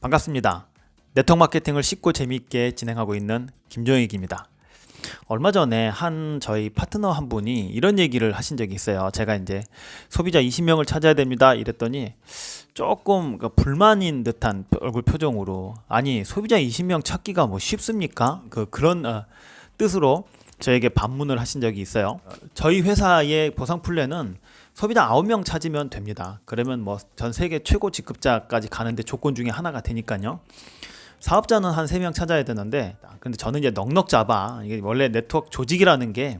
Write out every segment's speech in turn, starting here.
반갑습니다. 네트워크 마케팅을 쉽고 재미있게 진행하고 있는 김종익입니다. 얼마 전에 저희 파트너 한 분이 이런 얘기를 하신 적이 있어요. 제가 이제 소비자 20명을 찾아야 됩니다 이랬더니 조금 불만인 듯한 얼굴 표정으로, 아니 소비자 20명 찾기가 뭐 쉽습니까? 그런 뜻으로 저에게 반문을 하신 적이 있어요. 저희 회사의 보상 플랜은 소비자 9명 찾으면 됩니다. 그러면 뭐 전 세계 최고 직급자까지 가는데 조건 중에 하나가 되니까요. 사업자는 한 3명 찾아야 되는데, 근데 저는 이제 넉넉 잡아. 이게 원래 네트워크 조직이라는 게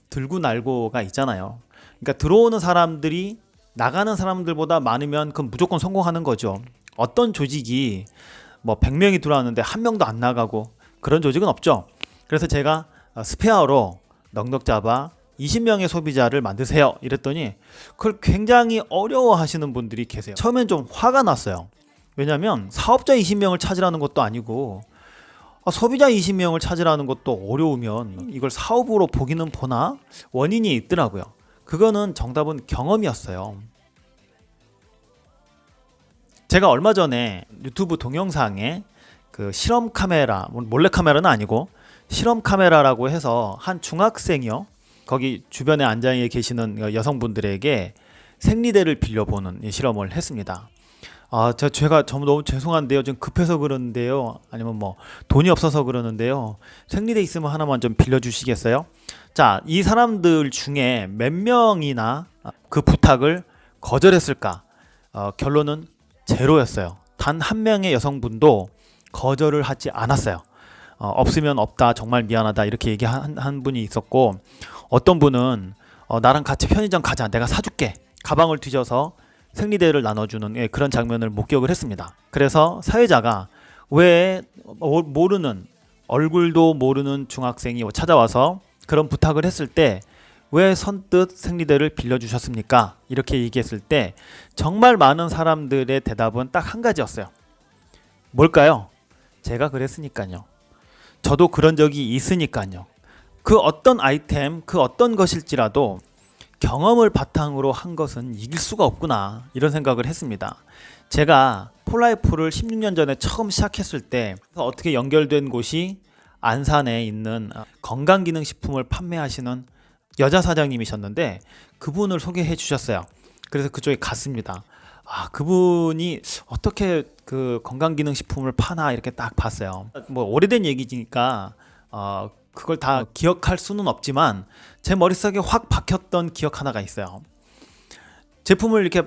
들고 날고가 있잖아요. 그러니까 들어오는 사람들이 나가는 사람들보다 많으면 그건 무조건 성공하는 거죠. 어떤 조직이 뭐 100명이 들어왔는데 한 명도 안 나가고 그런 조직은 없죠. 그래서 제가 스페어로 넉넉 잡아 20명의 소비자를 만드세요 이랬더니 그걸 굉장히 어려워하시는 분들이 계세요. 처음엔 좀 화가 났어요. 왜냐면 사업자 20명을 찾으라는 것도 아니고 소비자 20명을 찾으라는 것도 어려우면 이걸 사업으로 보기는 보나? 원인이 있더라고요. 그거는 정답은 경험이었어요. 제가 얼마 전에 유튜브 동영상에 그 실험 카메라, 몰래 카메라는 아니고 실험 카메라라고 해서 한 중학생이요, 거기 주변에 앉아 계시는 여성분들에게 생리대를 빌려보는 실험을 했습니다. 제가 너무 죄송한데요, 좀 급해서 그러는데요, 아니면 뭐 돈이 없어서 그러는데요, 생리대 있으면 하나만 좀 빌려주시겠어요? 자, 이 사람들 중에 몇 명이나 그 부탁을 거절했을까? 결론은 제로였어요. 단 한 명의 여성분도 거절을 하지 않았어요. 없으면 없다, 정말 미안하다 이렇게 얘기한 분이 있었고, 어떤 분은 나랑 같이 편의점 가자, 내가 사줄게, 가방을 뒤져서 생리대를 나눠주는 그런 장면을 목격을 했습니다. 그래서 사회자가 왜 모르는, 얼굴도 모르는 중학생이 찾아와서 그런 부탁을 했을 때 왜 선뜻 생리대를 빌려주셨습니까? 이렇게 얘기했을 때 정말 많은 사람들의 대답은 딱 한 가지였어요. 뭘까요? 제가 그랬으니까요. 저도 그런 적이 있으니까요. 그 어떤 아이템, 그 어떤 것일지라도 경험을 바탕으로 한 것은 이길 수가 없구나, 이런 생각을 했습니다. 제가 폴라이프를 16년 전에 처음 시작했을 때 어떻게 연결된 곳이 안산에 있는 건강기능식품을 판매하시는 여자 사장님이셨는데 그분을 소개해 주셨어요. 그래서 그쪽에 갔습니다. 그분이 어떻게 그 건강기능식품을 파나 이렇게 딱 봤어요. 뭐 오래된 얘기니까 그걸 다 기억할 수는 없지만 제 머릿속에 확 박혔던 기억 하나가 있어요. 제품을 이렇게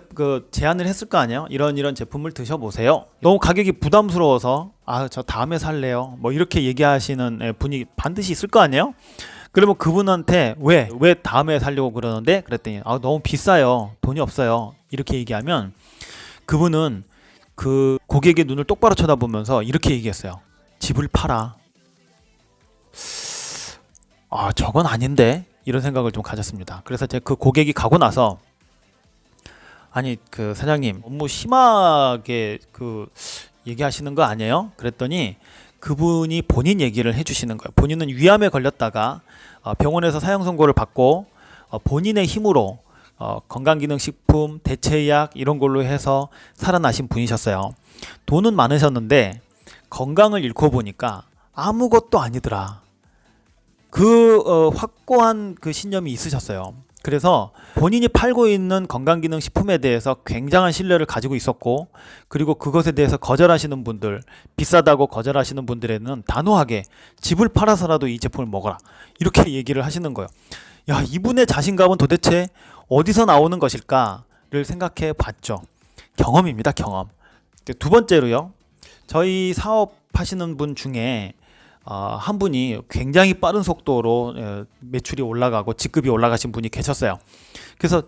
제안을 했을 거 아니에요. 이런 제품을 드셔보세요. 너무 가격이 부담스러워서 저 다음에 살래요, 뭐 이렇게 얘기하시는 분이 반드시 있을 거 아니에요. 그러면 그분한테 왜 다음에 살려고 그러는데? 그랬더니 너무 비싸요, 돈이 없어요, 이렇게 얘기하면 그분은 그 고객의 눈을 똑바로 쳐다보면서 이렇게 얘기했어요. 집을 팔아. 저건 아닌데? 이런 생각을 좀 가졌습니다. 그래서 제가 그 고객이 가고 나서, 아니 그 사장님 너무 심하게 얘기하시는 거 아니에요? 그랬더니 그분이 본인 얘기를 해주시는 거예요. 본인은 위암에 걸렸다가 병원에서 사형 선고를 받고 본인의 힘으로 건강기능식품, 대체약 이런 걸로 해서 살아나신 분이셨어요. 돈은 많으셨는데 건강을 잃고 보니까 아무것도 아니더라. 확고한 신념이 있으셨어요. 그래서 본인이 팔고 있는 건강기능식품에 대해서 굉장한 신뢰를 가지고 있었고, 그리고 그것에 대해서 거절하시는 분들, 비싸다고 거절하시는 분들에는 단호하게 집을 팔아서라도 이 제품을 먹어라, 이렇게 얘기를 하시는 거예요. 야, 이분의 자신감은 도대체 어디서 나오는 것일까를 생각해 봤죠. 경험입니다, 경험. 두 번째로요, 저희 사업하시는 분 중에 한 분이 굉장히 빠른 속도로 매출이 올라가고 직급이 올라가신 분이 계셨어요. 그래서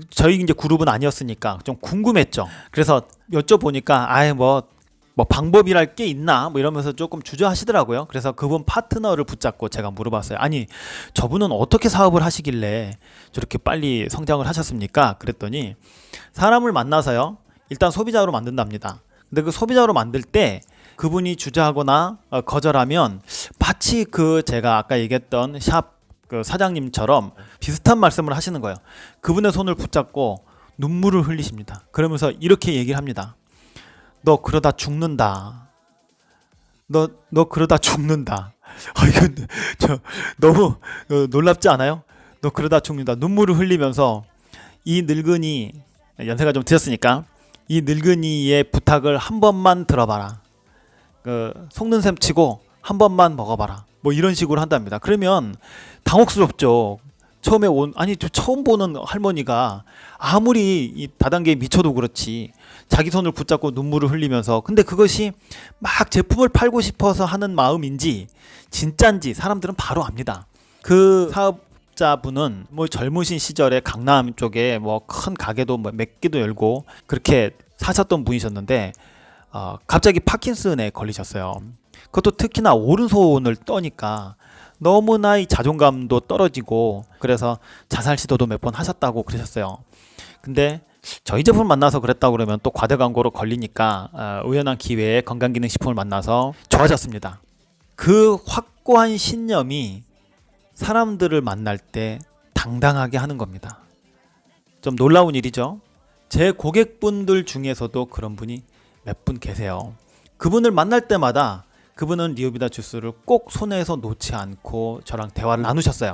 저희 이제 그룹은 아니었으니까 좀 궁금했죠. 그래서 여쭤보니까 뭐 방법이랄 게 있나 뭐 이러면서 조금 주저하시더라고요. 그래서 그분 파트너를 붙잡고 제가 물어봤어요. 아니, 저분은 어떻게 사업을 하시길래 저렇게 빨리 성장을 하셨습니까? 그랬더니 사람을 만나서요, 일단 소비자로 만든답니다. 근데 그 소비자로 만들 때 그분이 주저하거나 거절하면 마치 제가 아까 얘기했던 샵 사장님처럼 비슷한 말씀을 하시는 거예요. 그분의 손을 붙잡고 눈물을 흘리십니다. 그러면서 이렇게 얘기를 합니다. 너 그러다 죽는다. 너 그러다 죽는다. 이건 너무 놀랍지 않아요? 너 그러다 죽는다. 눈물을 흘리면서 이 늙은이, 연세가 좀 드셨으니까 이 늙은이의 부탁을 한 번만 들어봐라. 속는 셈 치고 한 번만 먹어봐라. 뭐 이런 식으로 한답니다. 그러면 당혹스럽죠. 처음 보는 할머니가 아무리 이 다단계에 미쳐도 그렇지 자기 손을 붙잡고 눈물을 흘리면서, 근데 그것이 막 제품을 팔고 싶어서 하는 마음인지 진짠지 사람들은 바로 압니다. 그 사업자분은 뭐 젊으신 시절에 강남 쪽에 뭐 큰 가게도 몇 개도 열고 그렇게 사셨던 분이셨는데 갑자기 파킨슨에 걸리셨어요. 그것도 특히나 오른손을 떠니까 너무나 이 자존감도 떨어지고, 그래서 자살 시도도 몇 번 하셨다고 그러셨어요. 근데 저희 제품 만나서 그랬다고 그러면 또 과대 광고로 걸리니까 우연한 기회에 건강기능식품을 만나서 좋아졌습니다. 그 확고한 신념이 사람들을 만날 때 당당하게 하는 겁니다. 좀 놀라운 일이죠. 제 고객분들 중에서도 그런 분이 몇 분 계세요. 그분을 만날 때마다 그분은 리오비타 주스를 꼭 손에서 놓지 않고 저랑 대화를 나누셨어요.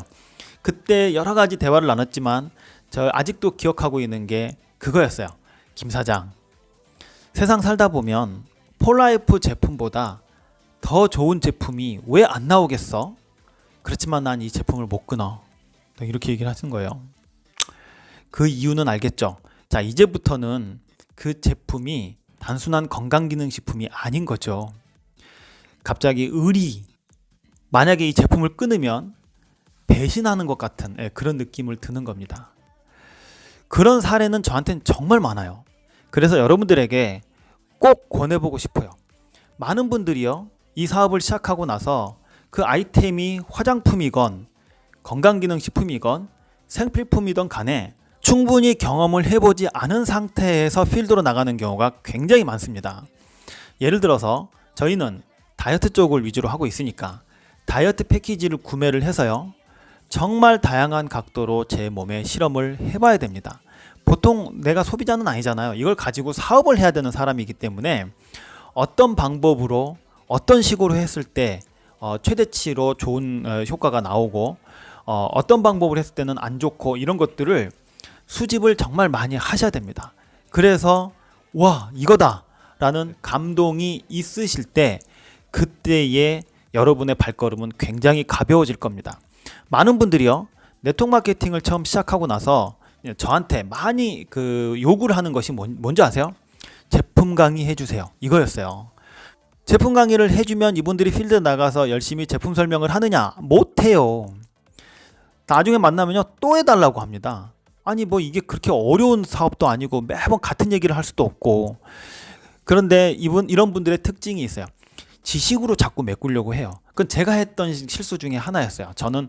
그때 여러 가지 대화를 나눴지만 저 아직도 기억하고 있는 게 그거였어요. 김 사장, 세상 살다 보면 폴라이프 제품보다 더 좋은 제품이 왜 안 나오겠어? 그렇지만 난 이 제품을 못 끊어. 이렇게 얘기를 하신 거예요. 그 이유는 알겠죠? 자, 이제부터는 그 제품이 단순한 건강기능식품이 아닌 거죠. 갑자기 만약에 이 제품을 끊으면 배신하는 것 같은 그런 느낌을 드는 겁니다. 그런 사례는 저한테는 정말 많아요. 그래서 여러분들에게 꼭 권해보고 싶어요. 많은 분들이요, 이 사업을 시작하고 나서 그 아이템이 화장품이건 건강기능식품이건 생필품이든 간에 충분히 경험을 해보지 않은 상태에서 필드로 나가는 경우가 굉장히 많습니다. 예를 들어서 저희는 다이어트 쪽을 위주로 하고 있으니까 다이어트 패키지를 구매를 해서요, 정말 다양한 각도로 제 몸에 실험을 해봐야 됩니다. 보통 내가 소비자는 아니잖아요. 이걸 가지고 사업을 해야 되는 사람이기 때문에 어떤 방법으로 어떤 식으로 했을 때 최대치로 좋은 효과가 나오고 어떤 방법을 했을 때는 안 좋고, 이런 것들을 수집을 정말 많이 하셔야 됩니다. 그래서 와, 이거다 라는 감동이 있으실 때 그때의 여러분의 발걸음은 굉장히 가벼워질 겁니다. 많은 분들이요, 네트워크 마케팅을 처음 시작하고 나서 저한테 많이 요구를 하는 것이 뭔지 아세요? 제품 강의 해주세요, 이거였어요. 제품 강의를 해주면 이분들이 필드 나가서 열심히 제품 설명을 하느냐? 못해요. 나중에 만나면요, 또 해달라고 합니다. 아니 뭐 이게 그렇게 어려운 사업도 아니고 매번 같은 얘기를 할 수도 없고. 그런데 이런 분들의 특징이 있어요. 지식으로 자꾸 메꾸려고 해요. 그건 제가 했던 실수 중에 하나였어요. 저는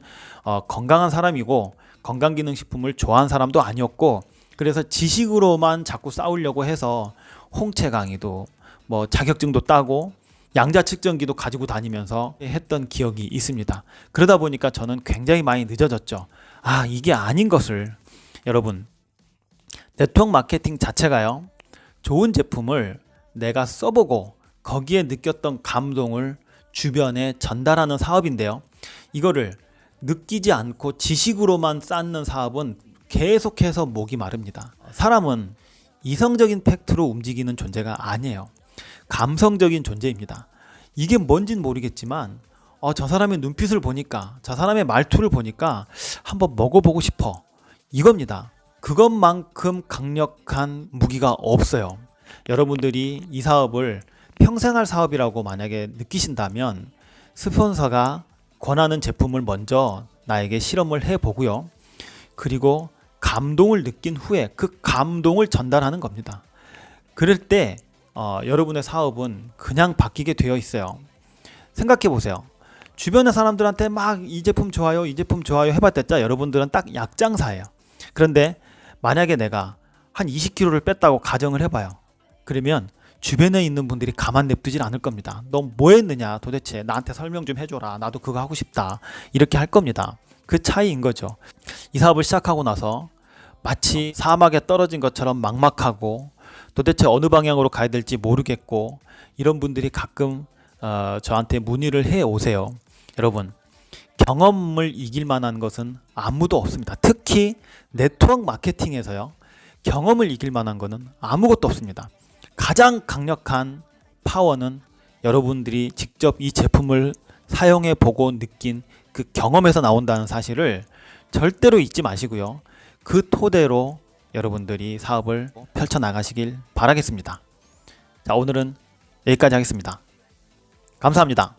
건강한 사람이고 건강기능식품을 좋아하는 사람도 아니었고, 그래서 지식으로만 자꾸 싸우려고 해서 홍채 강의도 뭐 자격증도 따고 양자 측정기도 가지고 다니면서 했던 기억이 있습니다. 그러다 보니까 저는 굉장히 많이 늦어졌죠. 이게 아닌 것을. 여러분, 네트워크 마케팅 자체가요, 좋은 제품을 내가 써보고 거기에 느꼈던 감동을 주변에 전달하는 사업인데요, 이거를 느끼지 않고 지식으로만 쌓는 사업은 계속해서 목이 마릅니다. 사람은 이성적인 팩트로 움직이는 존재가 아니에요. 감성적인 존재입니다. 이게 뭔진 모르겠지만 저 사람의 눈빛을 보니까, 저 사람의 말투를 보니까 한번 먹어보고 싶어, 이겁니다. 그것만큼 강력한 무기가 없어요. 여러분들이 이 사업을 평생 할 사업이라고 만약에 느끼신다면 스폰서가 권하는 제품을 먼저 나에게 실험을 해보고요, 그리고 감동을 느낀 후에 그 감동을 전달하는 겁니다. 그럴 때 여러분의 사업은 그냥 바뀌게 되어 있어요. 생각해 보세요. 주변의 사람들한테 막 이 제품 좋아요, 이 제품 좋아요 해봤자 여러분들은 딱 약장사예요. 그런데 만약에 내가 한 20kg를 뺐다고 가정을 해봐요. 그러면 주변에 있는 분들이 가만 냅두질 않을 겁니다. 너 뭐 했느냐, 도대체 나한테 설명 좀 해줘라, 나도 그거 하고 싶다, 이렇게 할 겁니다. 그 차이인 거죠. 이 사업을 시작하고 나서 마치 사막에 떨어진 것처럼 막막하고 도대체 어느 방향으로 가야 될지 모르겠고 이런 분들이 가끔 저한테 문의를 해 오세요. 여러분, 경험을 이길 만한 것은 아무도 없습니다. 특히 네트워크 마케팅에서요, 경험을 이길 만한 것은 아무것도 없습니다. 가장 강력한 파워는 여러분들이 직접 이 제품을 사용해 보고 느낀 그 경험에서 나온다는 사실을 절대로 잊지 마시고요. 그 토대로 여러분들이 사업을 펼쳐 나가시길 바라겠습니다. 자, 오늘은 여기까지 하겠습니다. 감사합니다.